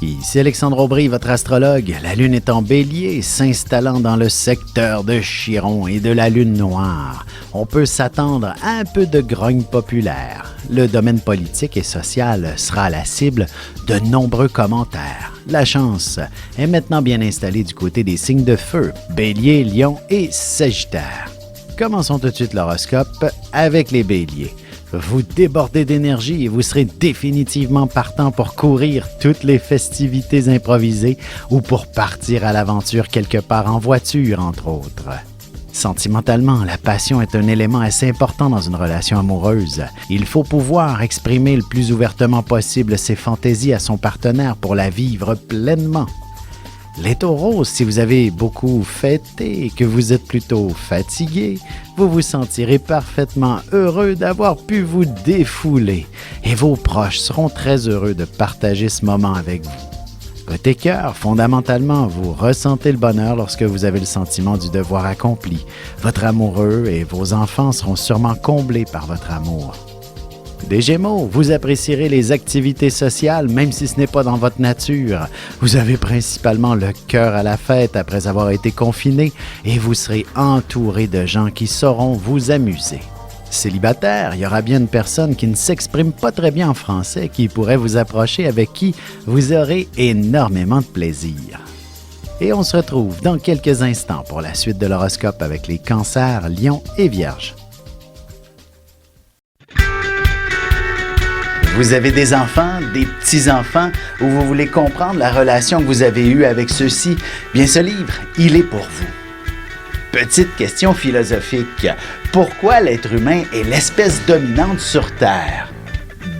Ici Alexandre Aubry, votre astrologue. La Lune est en Bélier, s'installant dans le secteur de Chiron et de la Lune noire. On peut s'attendre à un peu de grogne populaire. Le domaine politique et social sera la cible de nombreux commentaires. La chance est maintenant bien installée du côté des signes de feu, Bélier, Lion et Sagittaire. Commençons tout de suite l'horoscope avec les Béliers. Vous débordez d'énergie et vous serez définitivement partant pour courir toutes les festivités improvisées ou pour partir à l'aventure quelque part en voiture, entre autres. Sentimentalement, la passion est un élément assez important dans une relation amoureuse. Il faut pouvoir exprimer le plus ouvertement possible ses fantaisies à son partenaire pour la vivre pleinement. Les taureaux, si vous avez beaucoup fêté et que vous êtes plutôt fatigué, vous vous sentirez parfaitement heureux d'avoir pu vous défouler et vos proches seront très heureux de partager ce moment avec vous. Côté cœur, fondamentalement, vous ressentez le bonheur lorsque vous avez le sentiment du devoir accompli. Votre amoureux et vos enfants seront sûrement comblés par votre amour. Des Gémeaux, vous apprécierez les activités sociales même si ce n'est pas dans votre nature. Vous avez principalement le cœur à la fête après avoir été confiné et vous serez entouré de gens qui sauront vous amuser. Célibataire, il y aura bien une personne qui ne s'exprime pas très bien en français qui pourrait vous approcher avec qui vous aurez énormément de plaisir. Et on se retrouve dans quelques instants pour la suite de l'horoscope avec les Cancers, Lions et Vierges. Vous avez des enfants, des petits-enfants, ou vous voulez comprendre la relation que vous avez eue avec ceux-ci? Bien, ce livre, il est pour vous. Petite question philosophique. Pourquoi l'être humain est l'espèce dominante sur Terre?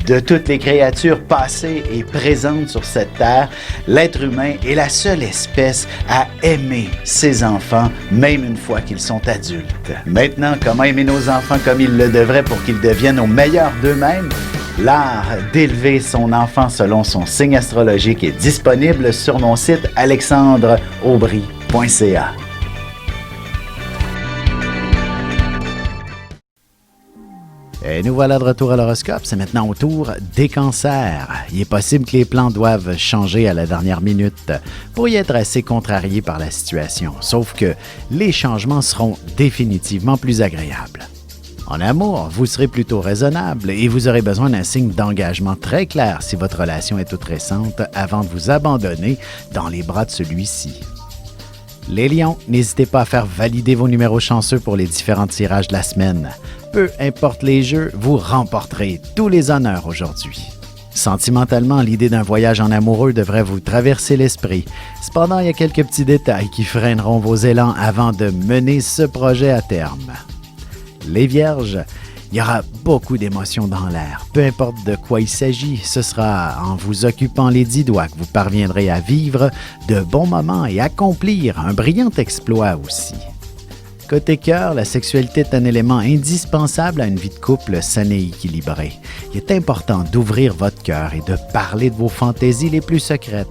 De toutes les créatures passées et présentes sur cette Terre, l'être humain est la seule espèce à aimer ses enfants, même une fois qu'ils sont adultes. Maintenant, comment aimer nos enfants comme ils le devraient pour qu'ils deviennent au meilleur d'eux-mêmes? L'art d'élever son enfant selon son signe astrologique est disponible sur mon site alexandreaubry.ca. Et nous voilà de retour à l'horoscope. C'est maintenant au tour des Cancers. Il est possible que les plans doivent changer à la dernière minute pour y être assez contrariés par la situation. Sauf que les changements seront définitivement plus agréables. En amour, vous serez plutôt raisonnable et vous aurez besoin d'un signe d'engagement très clair si votre relation est toute récente avant de vous abandonner dans les bras de celui-ci. Les Lions, n'hésitez pas à faire valider vos numéros chanceux pour les différents tirages de la semaine. Peu importe les jeux, vous remporterez tous les honneurs aujourd'hui. Sentimentalement, l'idée d'un voyage en amoureux devrait vous traverser l'esprit. Cependant, il y a quelques petits détails qui freineront vos élans avant de mener ce projet à terme. Les Vierges, il y aura beaucoup d'émotions dans l'air. Peu importe de quoi il s'agit, ce sera en vous occupant les 10 doigts que vous parviendrez à vivre de bons moments et accomplir un brillant exploit aussi. Côté cœur, la sexualité est un élément indispensable à une vie de couple saine et équilibrée. Il est important d'ouvrir votre cœur et de parler de vos fantaisies les plus secrètes.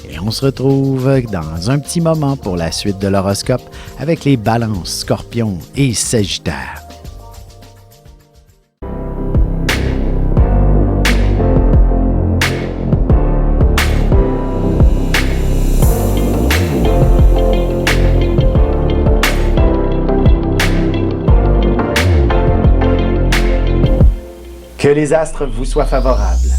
Et on se retrouve dans un petit moment pour la suite de l'horoscope avec les Balances, Scorpions et Sagittaires. Que les astres vous soient favorables.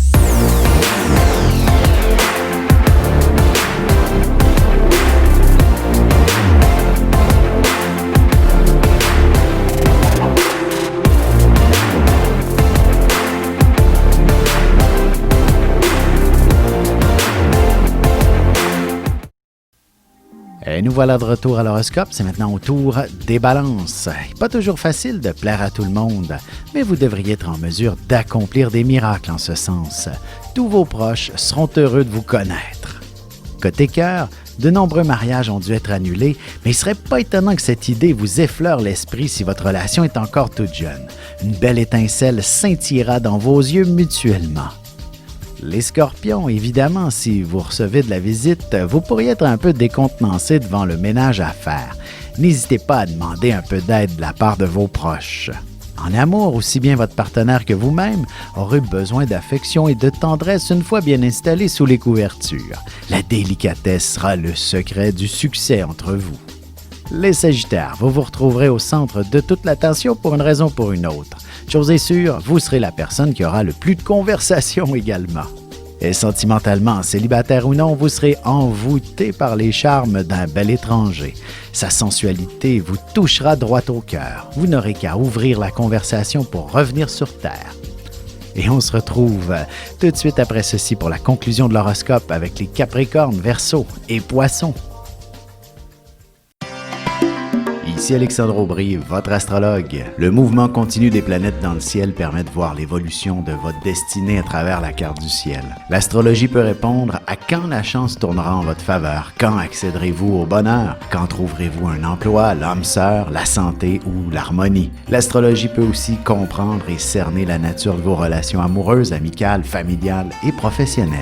Et nous voilà de retour à l'horoscope, c'est maintenant au tour des Balances. Pas toujours facile de plaire à tout le monde, mais vous devriez être en mesure d'accomplir des miracles en ce sens. Tous vos proches seront heureux de vous connaître. Côté cœur, de nombreux mariages ont dû être annulés, mais il ne serait pas étonnant que cette idée vous effleure l'esprit si votre relation est encore toute jeune. Une belle étincelle scintillera dans vos yeux mutuellement. Les Scorpions, évidemment, si vous recevez de la visite, vous pourriez être un peu décontenancé devant le ménage à faire. N'hésitez pas à demander un peu d'aide de la part de vos proches. En amour, aussi bien votre partenaire que vous-même aurez besoin d'affection et de tendresse une fois bien installés sous les couvertures. La délicatesse sera le secret du succès entre vous. Les Sagittaires, vous vous retrouverez au centre de toute l'attention pour une raison ou pour une autre. Chose est sûre, vous serez la personne qui aura le plus de conversation également. Et sentimentalement, célibataire ou non, vous serez envoûté par les charmes d'un bel étranger. Sa sensualité vous touchera droit au cœur. Vous n'aurez qu'à ouvrir la conversation pour revenir sur Terre. Et on se retrouve tout de suite après ceci pour la conclusion de l'horoscope avec les Capricornes, Verseaux et Poissons. Ici Alexandre Aubry, votre astrologue. Le mouvement continu des planètes dans le ciel permet de voir l'évolution de votre destinée à travers la carte du ciel. L'astrologie peut répondre à quand la chance tournera en votre faveur, quand accéderez-vous au bonheur, quand trouverez-vous un emploi, l'âme sœur, la santé ou l'harmonie. L'astrologie peut aussi comprendre et cerner la nature de vos relations amoureuses, amicales, familiales et professionnelles.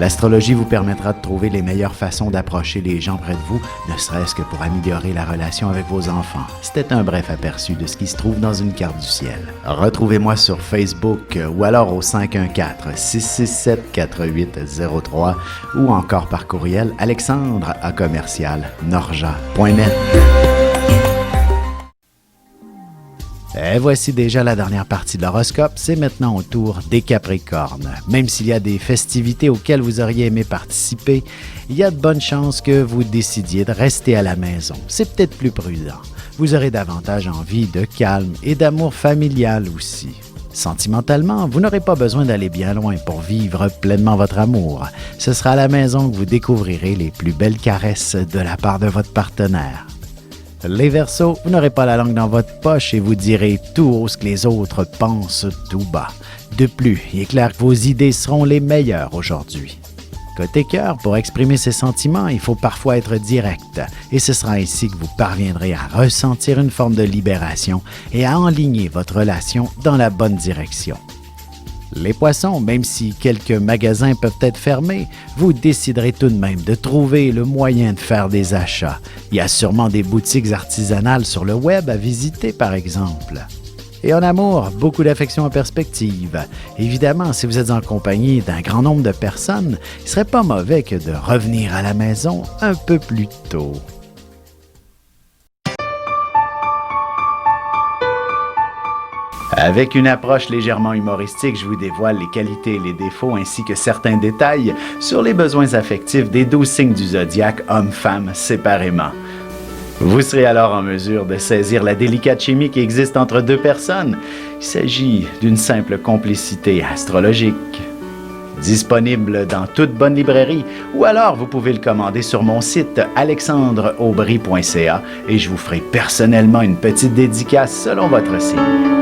L'astrologie vous permettra de trouver les meilleures façons d'approcher les gens près de vous, ne serait-ce que pour améliorer la relation avec vos enfants. C'était un bref aperçu de ce qui se trouve dans une carte du ciel. Retrouvez-moi sur Facebook ou alors au 514-667-4803 ou encore par courriel alexandre@norja.net. Et voici déjà la dernière partie de l'horoscope, c'est maintenant au tour des Capricornes. Même s'il y a des festivités auxquelles vous auriez aimé participer, il y a de bonnes chances que vous décidiez de rester à la maison. C'est peut-être plus prudent. Vous aurez davantage envie de calme et d'amour familial aussi. Sentimentalement, vous n'aurez pas besoin d'aller bien loin pour vivre pleinement votre amour. Ce sera à la maison que vous découvrirez les plus belles caresses de la part de votre partenaire. Les Verseaux, vous n'aurez pas la langue dans votre poche et vous direz tout haut ce que les autres pensent tout bas. De plus, il est clair que vos idées seront les meilleures aujourd'hui. Côté cœur, pour exprimer ses sentiments, il faut parfois être direct et ce sera ainsi que vous parviendrez à ressentir une forme de libération et à enligner votre relation dans la bonne direction. Les Poissons, même si quelques magasins peuvent être fermés, vous déciderez tout de même de trouver le moyen de faire des achats. Il y a sûrement des boutiques artisanales sur le web à visiter, par exemple. Et en amour, beaucoup d'affection en perspective. Évidemment, si vous êtes en compagnie d'un grand nombre de personnes, il ne serait pas mauvais que de revenir à la maison un peu plus tôt. Avec une approche légèrement humoristique, je vous dévoile les qualités et les défauts ainsi que certains détails sur les besoins affectifs des 12 signes du zodiaque, hommes-femmes séparément. Vous serez alors en mesure de saisir la délicate chimie qui existe entre deux personnes. Il s'agit d'une simple complicité astrologique. Disponible dans toute bonne librairie ou alors vous pouvez le commander sur mon site alexandreaubry.ca et je vous ferai personnellement une petite dédicace selon votre signe.